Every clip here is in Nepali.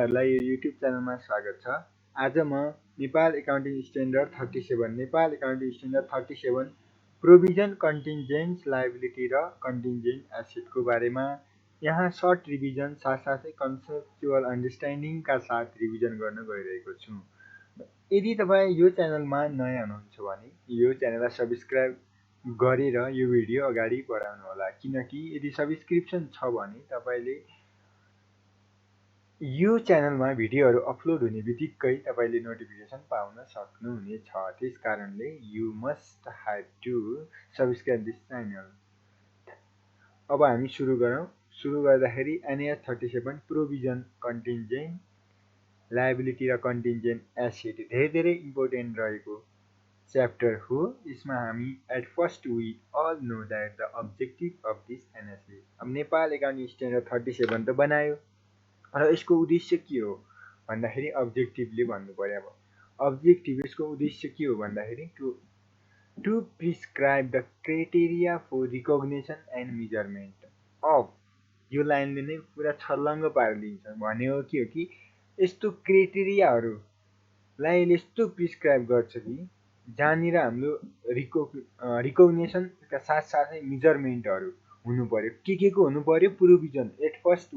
हजुरहरूलाई यो युट्युब च्यानलमा स्वागत छ। आज म Nepal accounting standard 37 provision contingent liability र कन्टिन्जेन्ट एसेटको बारेमा यहाँ सर्ट रिभिजन साथसाथै कन्सेप्चुअल अन्डरस्ट्यान्डिङका साथ रिभिजन गर्न गइरहेको छु। यदि तपाईँ यो च्यानलमा नयाँ हुनुहुन्छ भने यो च्यानललाई सब्स्क्राइब गरेर यो भिडियो अगाडि बढाउनुहोला, किनकि यदि सब्स्क्रिप्सन छ भने तपाईँले यो च्यानलमा भिडियोहरू अपलोड हुने बित्तिकै तपाईँले नोटिफिकेसन पाउन सक्नुहुनेछ। त्यस कारणले you must have to subscribe this channel. अब हामी सुरु गरौँ। सुरु गर्दाखेरि एनएएस 37 प्रोभिजन कन्टिन्जेन्ट लायबिलिटी र कन्टिन्जेन्ट एसेट धेरै इम्पोर्टेन्ट रहेको च्याप्टर हो। यसमा हामी at first we all know that the objective of this NSA. अब नेपाल एकाउन्टिङ स्ट्यान्डर्ड 37 त बनायो र यसको उद्देश्य के हो भन्दाखेरि अब्जेक्टिभले भन्नु पर्यो। अब अब्जेक्टिभ यसको उद्देश्य के हो भन्दाखेरि to prescribe the criteria for recognition and measurement of, यो लाइनले नै पुरा छर्लङ्ग पारिदिन्छ। भनेको के हो कि यस्तो क्राइटेरियाहरूलाई यस्तो प्रिस्क्राइब गर्छ कि जहाँनिर हाम्रो रिकग्निसनका साथसाथै मेजरमेन्टहरू हुनु पर्यो। के को हुनु पर्यो? Provision at first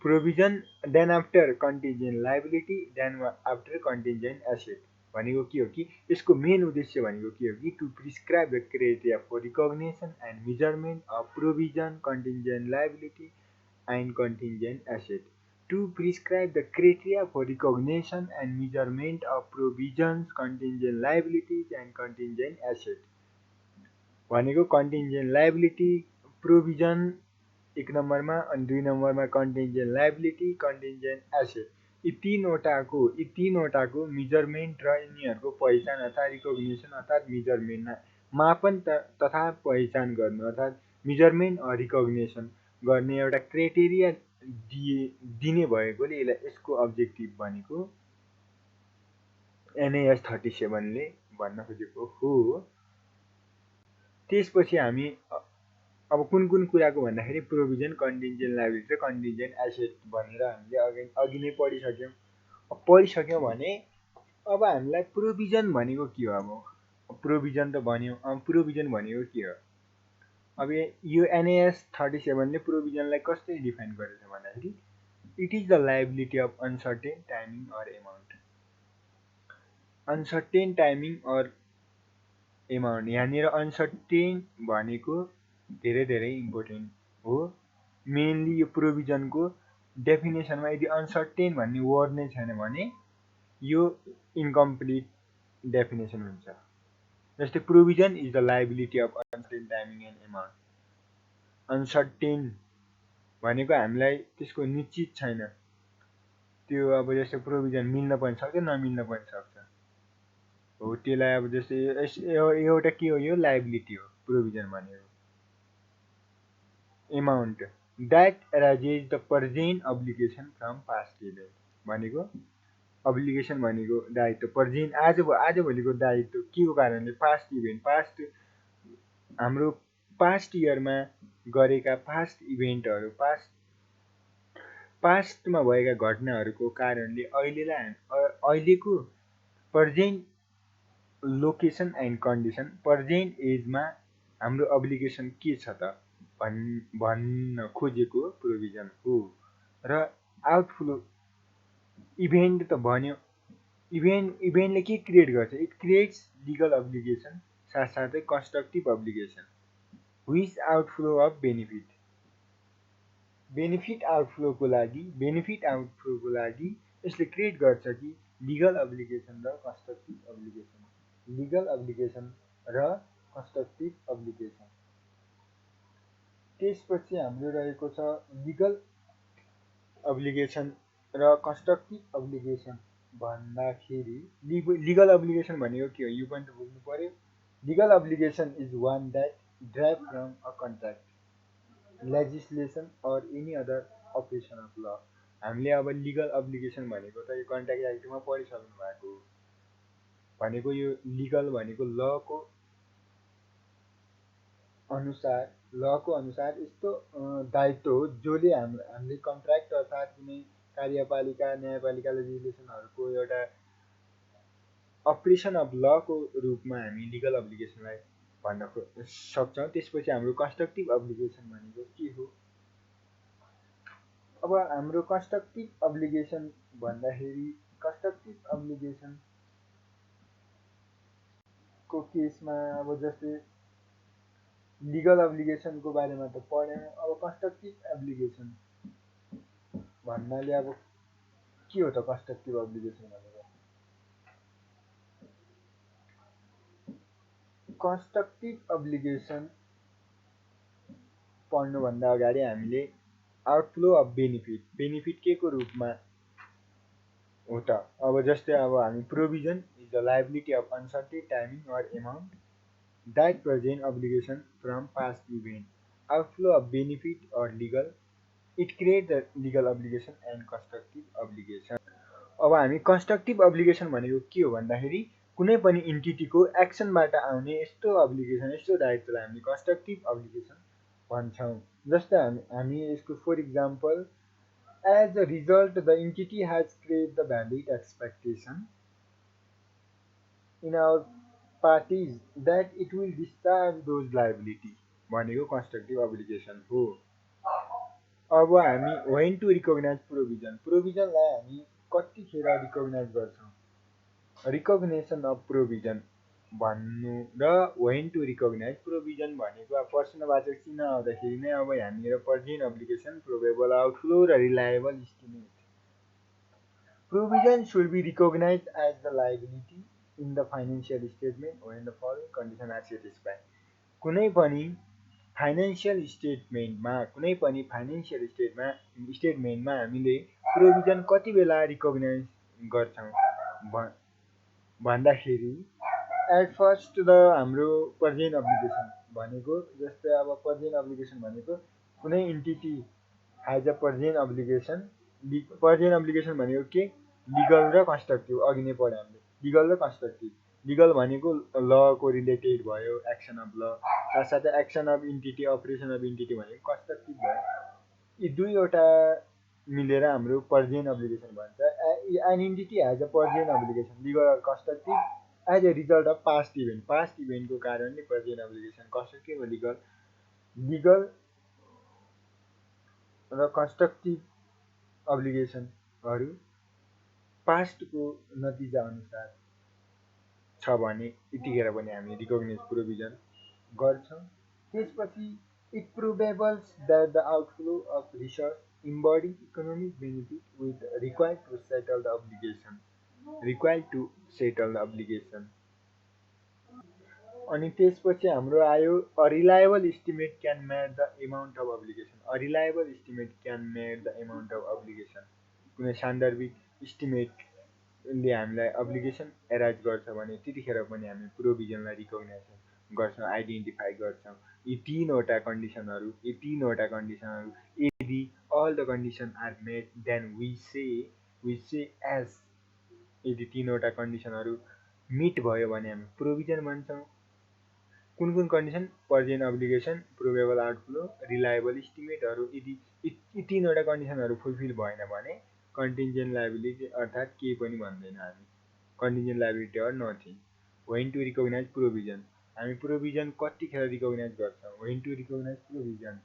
provision, then after contingent liability, then after contingent asset. भनेको के हो कि यसको मेन उद्देश्य भनेको के हो कि to prescribe the criteria for recognition and measurement of provision contingent liability and contingent asset. To prescribe the criteria for recognition and measurement of provisions contingent liabilities and contingent asset. भनेको कन्टिन्जेन्ट लायबिलिटी, प्रोभिजन 1 नम्बरमा अनि 2 नम्बरमा कन्टिन्जेन्ट लायबिलिटी, कन्टिन्जेन्ट एसेट। यी तीनवटाको मेजरमेन्ट र यिनीहरूको पहिचान अर्थात् रिकग्निसन अर्थात् मेजरमेन्ट, मापन तथा पहिचान गर्नु अर्थात् मेजरमेन्ट र रिकग्निसन गर्ने एउटा क्राइटेरिया दिने भएकोले यसको अब्जेक्टिभ भनेको एनएएस 37 ले भन्न खोजेको हो। त्यसपछि हामी अब कुन कुराको भन्दाखेरि प्रोभिजन कन्टिन्जेन्ट लायबिलिटी र कन्टिन्जेन्ट एसेट भनेर हामीले अघि नै पढिसक्यौँ भने अब हामीलाई प्रोभिजन भनेको के हो? अब प्रोभिजन त भन्यो। प्रोभिजन भनेको के हो? अब यो एनएएस 37 ले प्रोभिजनलाई कसरी डिफाइन गरेछ भन्दाखेरि it is the liability of uncertain timing or amount. Uncertain timing or amount, यहाँनिर अनसर्टेन भनेको धेरै इम्पोर्टेन्ट हो। मेनली यो प्रोभिजनको डेफिनेसनमा यदि अनसर्टेन भन्ने वर्ड नै छैन भने यो इन्कम्प्लिट डेफिनेसन हुन्छ। जस्तै provision is the liability of uncertain timing and amount. Uncertain भनेको हामीलाई त्यसको निश्चित छैन, त्यो अब जस्तै प्रोभिजन मिल्न पनि सक्छ नमिल्न पनि सक्छ हो। त्यसलाई अब जस्तै एउटा के हो, यो लायबिलिटी हो प्रोभिजन भनेको। Amount that arises the present obligation from past event. भनेको अब्लिगेसन भनेको दायित्व, प्रेजेन्ट आजभोलिको दायित्व के को कारणले? पास्ट इभेन्ट, हाम्रो पास्ट इयरमा गरेका पास्ट इभेन्टहरू, पास्टमा भएका घटनाहरूको कारणले अहिलेको present location and condition, present एजमा हाम्रो अब्लिगेसन के छ त भन्न खोजेको प्रोभिजन हो। र आउटफ्लो इभेन्ट त भन्यो, इभेन्टले के क्रिएट गर्छ? इट क्रिएट्स लिगल अब्लिगेसन साथसाथै constructive obligation which outflow of benefit आउटफ्लोको लागि यसले क्रिएट गर्छ कि लिगल अब्लिगेसन र कन्स्ट्रक्टिभ अब्लिगेसन। त्यसपछि हाम्रो रहेको छ लिगल अब्लिगेसन र कन्स्ट्रक्टिभ अब्लिगेसन। भन्दाखेरि लिगल अब्लिगेसन भनेको के हो यो पनि त बुझ्नु पर्यो। Legal obligation is one that derive from a contract, legislation or any other operation of law. हामीले अब लिगल अब्लिगेसन भनेको त यो कन्ट्र्याक्ट एक्टमा पढिसक्नु भएको हो। भनेको यो लिगल भनेको लको अनुसार यस्तो दायित्व हो जसले हामीले कन्ट्र्याक्ट अर्थात् कुनै कार्यपालिका न्यायपालिका लेजिस्लेसनहरूको एउटा अपरेसन अफ लको रूपमा हामी लिगल अब्लिगेसनलाई भन्न सक्छौँ। त्यसपछि हाम्रो कन्स्ट्रक्टिभ अब्लिगेसन भनेको के हो? अब हाम्रो कन्स्ट्रक्टिभ अब्लिगेसन भन्दाखेरि कन्स्ट्रक्टिभ अब्लिगेसनको केसमा अब जस्तै लिगल अब्लिगेसनको बारेमा त पढ्यौँ। अब कन्स्ट्रक्टिभ एब्लिगेसन भन्नाले अब के हो त कन्स्ट्रक्टिभ अब्लिगेसन भनेको? कन्स्ट्रक्टिभ अब्लिगेसन पढ्नुभन्दा अगाडि हामीले आउटफ्लो अफ बेनिफिट के को रूपमा हो त? अब जस्तै अब हामी provision is the liability of uncertain timing or amount that present obligation from past event. Outflow of benefit or legal it create the legal obligation and constructive obligation. अब हामी कन्स्ट्रक्टिभ अब्लिगेसन भनेको के हो भन्दाखेरि कुनै पनि इन्टिटीको एक्सनबाट आउने यस्तो अब्लिगेसन, यस्तो दायित्वलाई हामी कन्स्ट्रक्टिभ अब्लिगेसन भन्छौँ। जस्तै हामी यसको for example, as a result the entity has created the valid expectation in our parties that it will discharge those liability भनेको कन्स्ट्रक्टिभ अब्लिगेसन हो। अब हामी when to recognize प्रोभिजनलाई हामी कतिखेर रिकग्नाइज गर्छौँ? रिकग्नेसन अफ प्रोभिजन भन्नु र when to recognize प्रोभिजन भनेको अब प्रश्नवाचक चिन्ह आउँदाखेरि नै अब यहाँनिर प्रेजेन्ट अब्लिगेसन, प्रोबेबल आउटफ्लो र reliable estimate. Provision should be recognized as the liability in the financial statement when the following conditions are satisfied। कुनै पनि फाइनेन्सियल स्टेटमेन्टमा हामीले प्रोभिजन कति बेला रिकग्नाइज गर्छौँ भन्दाखेरि एट फर्स्ट द हाम्रो प्रेजेन्ट अब्लिगेसन भनेको, जस्तै अब प्रेजेन्ट अब्लिगेसन भनेको कुनै entity has a present obligation. Present obligation भनेको के? लिगल र कन्स्ट्रक्टिभ। अघि नै पढ्यो हामीले लिगल र कन्स्ट्रक्टिभ। लिगल भनेको लको रिलेटेड भयो, एक्सन अफ ल, साथसाथै action of entity, operation of entity भनेको कन्स्ट्रक्टिभ भयो। यी दुईवटा मिलेर हाम्रो प्रेजेन्ट अब्लिगेसन भन्छ। An entity has a present obligation legal or constructive as a result of past इभेन्टको कारणले प्रेजेन्ट अब्लिगेसन कन्स्ट्रक्टिभ वा लिगल र कन्स्ट्रक्टिभ अब्लिगेसनहरू पास्टको नतिजा अनुसार छ भने यतिखेर पनि हामी रिकग्नाइज प्रोभिजन गर्छौँ। त्यसपछि it probables that the outflow of resource embody economic benefit with required to settle the obligation. अनि त्यसपछि हाम्रो आयो reliable estimate can made the amount of obligation. Reliable estimate can made the amount of obligation. कुनै सान्दर्भिक इस्टिमेटले हामीलाई अब्लिगेसन एराइज गर्छ भने त्यतिखेर पनि हामी प्रोभिजनलाई रिकग्नाइज गर्छौँ, आइडेन्टिफाई गर्छौँ। यी तीनवटा कन्डिसनहरू यदि all the condition are met then we say as. यदि तीनवटा कन्डिसनहरू मिट भयो भने हामी प्रोभिजन भन्छौँ। कुन कुन condition? Present obligation, probable outflow, reliable इस्टिमेटहरू। यदि यी तीनवटा कन्डिसनहरू फुलफिल भएन भने कन्टिन्जेन्ट लायबिलिटी अर्थात् केही पनि भन्दैन हामी। Contingent liability or nothing. When to recognise provision, हामी प्रोभिजन कतिखेर रिकग्नाइज गर्छौँ? When to recognise provision.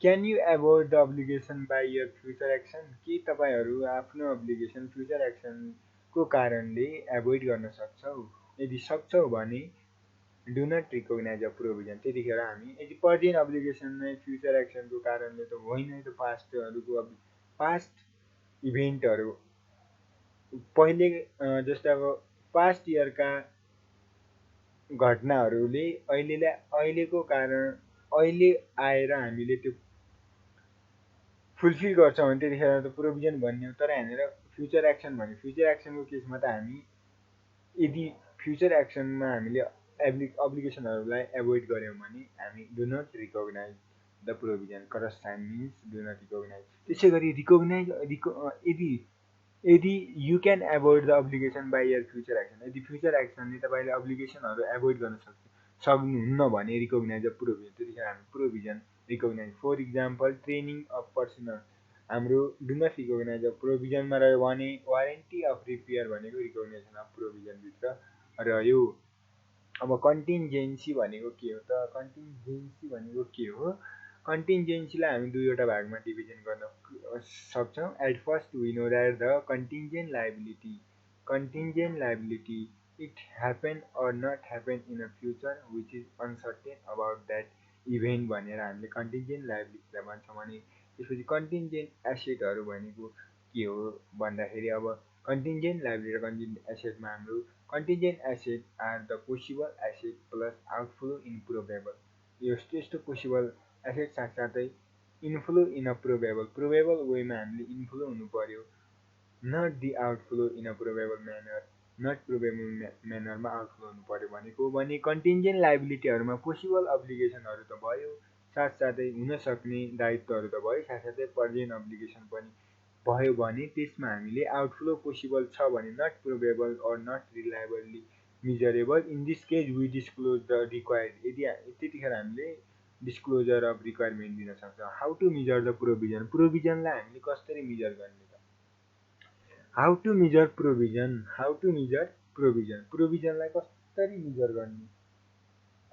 Can you avoid the obligation by your future action? के तपाईँहरू आफ्नो अब्लिगेसन फ्युचर एक्सनको कारणले एभोइड गर्न सक्छौ? यदि सक्छौ भने do not recognise a provision. त्यतिखेर हामी यदि प्रेजेन्ट अब्लिगेसन नै फ्युचर एक्सनको कारणले त होइन, त पास्ट इभेन्टहरू पहिले जस्तै अब पास्ट इयरका घटनाहरूले अहिलेको कारण अहिले आएर हामीले त्यो फुलफिल गर्छौँ भने त्यतिखेर त प्रोभिजन भन्ने हो। तर यहाँनिर फ्युचर एक्सन भन्यो। फ्युचर एक्सनको केसमा त हामी यदि फ्युचर एक्सनमा हामीले अब्लिगेसनहरूलाई एभोइड गऱ्यौँ भने हामी do not recognise the provision. Correspond means do not recognise. त्यसै गरी यदि you can avoid the obligation by your future action, यदि फ्युचर एक्सनले तपाईँले अब्लिगेसनहरू एभोइड गर्न सक्नुहुन्न भने रिकग्नाइज अ प्रोभिजन, त्यतिखेर हामी provision recognise. For example training of personal, हाम्रो डु नट रिकगनाइज अफ प्रोभिजनमा रह्यो भने वारेन्टी अफ रिपेयर भनेको रिकग्नेसन अफ प्रोभिजनभित्र रह्यो। अब कन्टिन्जेन्सी भनेको के हो त? कन्टिन्जेन्सी भनेको के हो? कन्टिन्जेन्सीलाई हामी दुईवटा भागमा डिभिजन गर्न सक्छौँ। At first we know that the contingent liability it happen or not happen in a future which is uncertain about that event भनेर हामीले कन्टिन्जेन्ट लाइबिलिटीलाई भन्छौँ भने त्यसपछि कन्टिन्जेन्ट एसेटहरू भनेको के हो भन्दाखेरि अब कन्टिन्जेन्ट लाइबिलिटी र कन्टिन्जेन्ट एसेटमा हाम्रो contingent asset are the possible asset plus outflow in probable. यस्तो पोसिबल एसेट साथसाथै इन्फ्लो इन अ प्रोबेबल वेमा हामीले इन्फ्लो हुनु पर्यो, not the outflow in a probable manner, not probable म्यानरमा आउटफ्लो हुनु पर्यो भनेको। भने कन्टिन्जेन्ट लाइबिलिटीहरूमा पोसिबल अब्लिगेसनहरू त भयो, साथसाथै हुन सक्ने दायित्वहरू त भयो, साथसाथै प्रेजेन्ट अब्लिगेसन पनि भयो भने त्यसमा हामीले आउटफ्लो पोसिबल छ भने not probable or not reliably measurable in this case we disclose the required. यदि त्यतिखेर हामीले डिस्क्लोजर अफ रिक्वायरमेन्ट दिन सक्छौँ। हाउ टु मिजर द प्रोभिजनलाई हामीले कसरी मिजर गर्ने त? हाउ टु मिजर प्रोभिजनलाई कसरी मिजर गर्ने?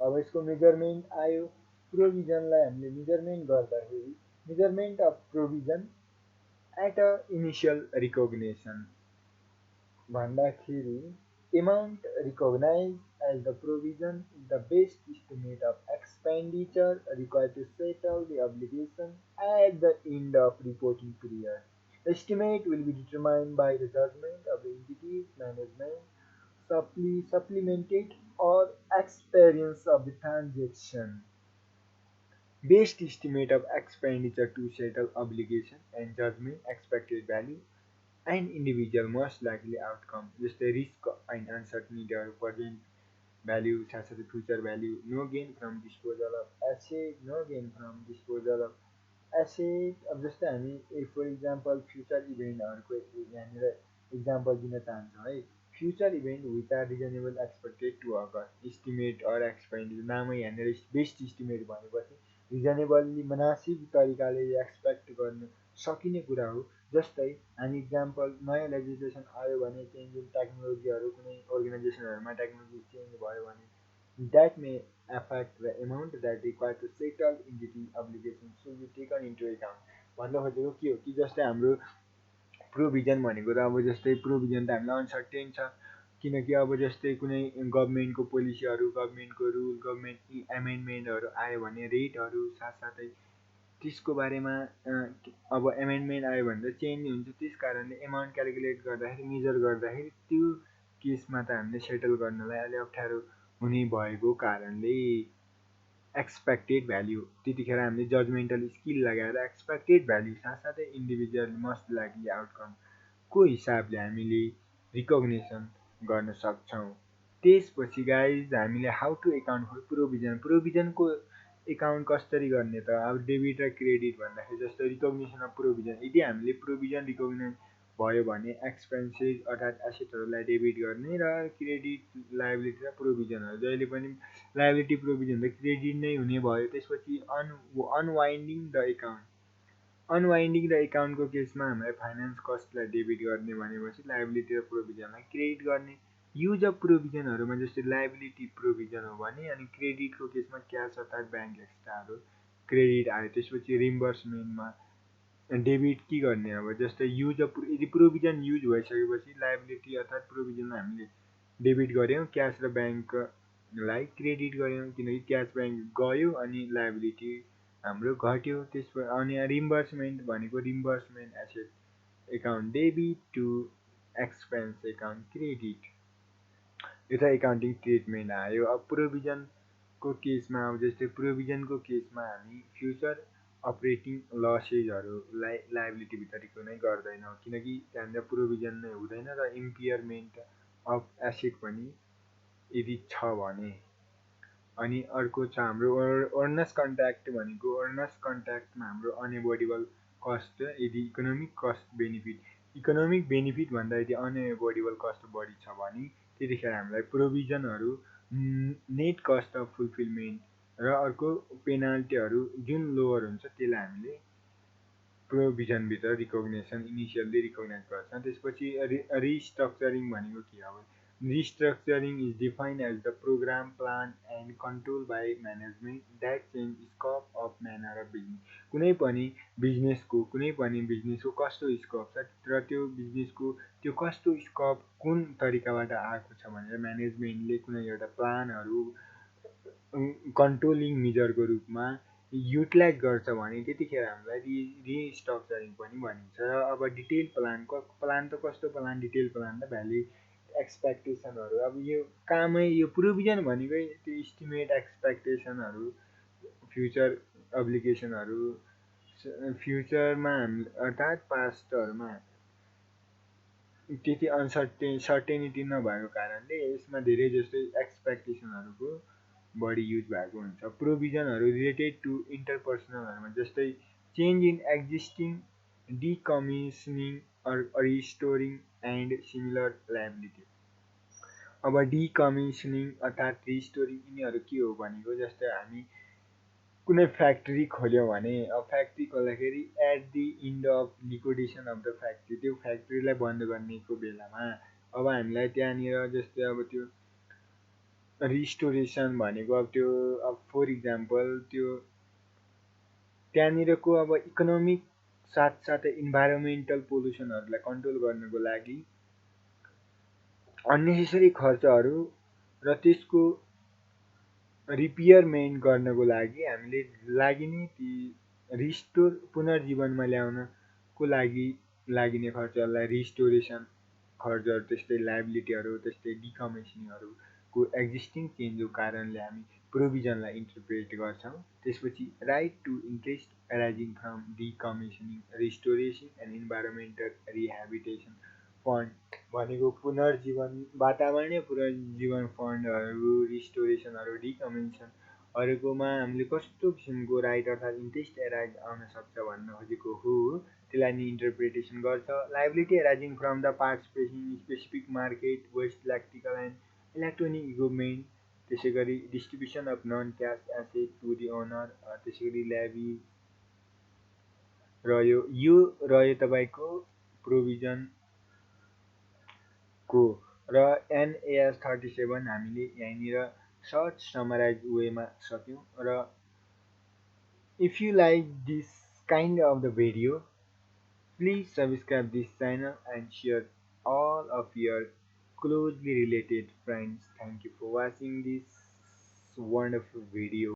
अब यसको मेजरमेन्ट आयो। प्रोभिजनलाई हामीले मेजरमेन्ट गर्दाखेरि measurement of provision at a initial recognition भन्दाखेरि amount recognized as the provision is the best estimate of expenditure required to settle the obligation at the end of reporting period. The estimate will be determined by the judgment of the entity's management, supplemented or experience of the transaction. Best estimate of expenditure to settle obligation and judgment expected value and individual most likely outcome, जस्तै risk and uncertainty or present value, साथसाथै future value, no gain from disposal of asset, no gain from disposal of asset। अब जस्तै हामी फर इक्जाम्पल फ्युचर इभेन्टहरूको यहाँनिर इक्जाम्पल दिन चाहन्छौँ है। Future event which are reasonable expected to occur, estimate or expenditure नामै यहाँनिर बेस्ट इस्टिमेट भनेपछि रिजनेबल्ली मुनासिब तरिकाले एक्सपेक्ट गर्न सकिने कुरा हो। जस्तै हामी इक्जाम्पल नयाँ लेजिस्लेसन आयो भने चेन्ज इन टेक्नोलोजीहरू कुनै अर्गनाइजेसनहरूमा टेक्नोलोजी चेन्ज भयो भने that may affect the amount that required to settle entity obligations should be taken into account। भन्न खोजेको के हो कि जस्तै हाम्रो प्रोभिजन भनेको त अब जस्तै प्रोभिजन त हामीलाई अनसर्टेन छ, किनकि अब जस्तै कुनै गभर्मेन्टको पोलिसीहरू, गभर्मेन्टको रुल, गभर्मेन्ट एमेन्डमेन्टहरू आयो भने रेटहरू, साथसाथै त्यसको बारेमा अब एमेन्डमेन्ट आयो भने त चेन्ज हुन्छ। त्यस कारणले एमाउन्ट क्यालकुलेट गर्दाखेरि मेजर गर्दाखेरि त्यो केसमा त हामीले सेटल गर्नलाई अलि अप्ठ्यारो हुने भएको कारणले एक्सपेक्टेड भ्याल्यु त्यतिखेर हामीले जजमेन्टल स्किल लगाएर एक्सपेक्टेड भ्याल्यु साथसाथै इन्डिभिजुअल मोस्ट लाइकली आउटकमको हिसाबले हामीले रिकग्नेसन गर्न सक्छौँ। त्यसपछि गाइज हामीले हाउ टु एकाउन्ट फर प्रोभिजनको एकाउन्ट कसरी गर्ने त? अब डेबिट र क्रेडिट भन्दाखेरि जस्तो रिकग्नेसन अफ प्रोभिजन, यदि हामीले प्रोभिजन रिकग्नाइज भयो भने एक्सपेन्सेस अर्थात् एसेटहरूलाई डेबिट गर्ने र क्रेडिट लाइबिलिटी र प्रोभिजनहरू जहिले पनि लाइबिलिटी प्रोभिजन त क्रेडिट नै हुने भयो। त्यसपछि अनवाइन्डिङ द एकाउन्टको केसमा हामीलाई फाइनेन्स कस्टलाई डेबिट गर्ने भनेपछि लाइबिलिटी र प्रोभिजनलाई क्रेडिट गर्ने। युज अफ प्रोभिजनहरूमा जस्तै लाइबिलिटी प्रोभिजन हो भने अनि क्रेडिटको केसमा क्यास अर्थात् ब्याङ्क एक्स्ट्राहरू क्रेडिट आयो। त्यसपछि रिम्बर्समेन्टमा डेबिट के गर्ने? अब जस्तै युज अफ यदि प्रोभिजन युज भइसकेपछि लाइबिलिटी अर्थात् प्रोभिजनलाई हामीले डेबिट गऱ्यौँ, क्यास र ब्याङ्कलाई क्रेडिट गऱ्यौँ, किनकि क्यास ब्याङ्क गयो अनि लाइबिलिटी हाम्रो घट्यो। त्यसपछि अनि रिम्बर्समेन्ट भनेको reimbursement asset account debit to expense account credit, यो त एकाउन्टिङ ट्रिटमेन्ट आयो। अब प्रोभिजनको केसमा अब जस्तै प्रोभिजनको केसमा हामी फ्युचर अपरेटिङ लसेसहरूलाई लाइबिलिटीभित्र रिकग्नाइज गर्दैनौँ, किनकि त्यहाँनिर प्रोभिजन नै हुँदैन र इम्पियरमेन्ट अफ एसेट पनि यदि छ भने। अनि अर्को छ हाम्रो अर्नस कन्ट्र्याक्ट भनेको अर्नस कन्ट्र्याक्टमा हाम्रो अनएभोइडेबल कस्ट, यदि इकोनोमिक बेनिफिट भन्दा यदि अनएभोइडेबल कस्ट बढी छ भने त्यतिखेर हामीलाई प्रोभिजनहरू नेट कस्ट अफ फुलफिलमेन्ट र अर्को पेनाल्टीहरू जुन लोवर हुन्छ त्यसलाई हामीले प्रोभिजनभित्र रिकग्नेसन इनिसियल्ली रिकग्नाइज गर्छ। त्यसपछि रिस्ट्रक्चरिङ भनेको के हो? Restructuring is defined as the program plan and control by management that change scope of manner of business. कुनै पनि बिजनेसको कस्तो स्कोप छ र त्यो बिजनेसको त्यो कस्तो स्कोप कुन तरिकाबाट आएको छ भनेर म्यानेजमेन्टले कुनै एउटा प्लानहरू कन्ट्रोलिङ मेजरको रूपमा युटिलाइज गर्छ भने त्यतिखेर हामीलाई रिस्ट्रक्चरिङ पनि भनिन्छ। र अब डिटेल प्लान त कस्तो प्लान? डिटेल प्लान त भ्याल्यु एक्सपेक्टेसनहरू। अब यो कामै यो प्रोभिजन भनेकै त्यो इस्टिमेट एक्सपेक्टेसनहरू फ्युचर अब्लिगेसनहरू फ्युचरमा हामी अर्थात् पास्टहरूमा त्यति सर्टेनिटी नभएको कारणले यसमा धेरै जस्तो एक्सपेक्टेसनहरूको बढी युज भएको हुन्छ। प्रोभिजनहरू रिलेटेड टु इन्टरपर्सनलहरूमा जस्तै change in existing, decommissioning restoring and similar liability. अब डिकमिसनिङ अर्थात् रिस्टोरिङ यिनीहरू के हो भनेको जस्तै हामी कुनै फ्याक्ट्री खोल्यो भने अब फ्याक्ट्री खोल्दाखेरि at the end of liquidation of the factory त्यो फ्याक्ट्रीलाई बन्द गर्नेको बेलामा अब हामीलाई त्यहाँनिर जस्तै अब त्यो रिस्टोरेसन भनेको अब त्यो अब फर इक्जाम्पल त्यो त्यहाँनिरको अब इकोनोमिक साथसाथै इन्भाइरोमेन्टल पोल्युसनहरूलाई कन्ट्रोल गर्नको लागि अन्नेसेसरी खर्चहरू र त्यसको रिपेयरमेन्ट गर्नको लागि हामीले लाग्ने ती रिस्टोर पुनर्जीवनमा ल्याउनको लागि लाग्ने खर्चहरूलाई रिस्टोरेसन खर्चहरू, त्यस्तै लायबिलिटीहरू, त्यस्तै डिकमिसनिङहरूको एक्जिस्टिङ चेन्जको कारणले हामी प्रोभिजनलाई इन्टरप्रेट गर्छौँ। त्यसपछि right to interest arising from decommissioning restoration and environmental rehabilitation fund भनेको पुनर्जीवन वातावरणीय पुनर्जीवन फन्डहरू रिस्टोरेसनहरू डिकमिसनहरूकोमा हामीले कस्तो किसिमको राइट अर्थात् इन्ट्रेस्ट एराइज आउन सक्छ भन्न खोजेको हो त्यसलाई नि इन्टरप्रिटेसन गर्छ। Liability arising from the participation in specific market waste electrical and electronic equipment त्यसै गरी distribution of non cash asset to the owner त्यसै गरी ल्याबी यो रह्यो तपाईँको प्रोभिजन को र NAS 37 हामीले यहाँनिर सर्ट समराइज वेमा सक्यौँ। र if you like this kind of the video please subscribe this channel and share all of your closely related friends. Thank you for watching this wonderful video.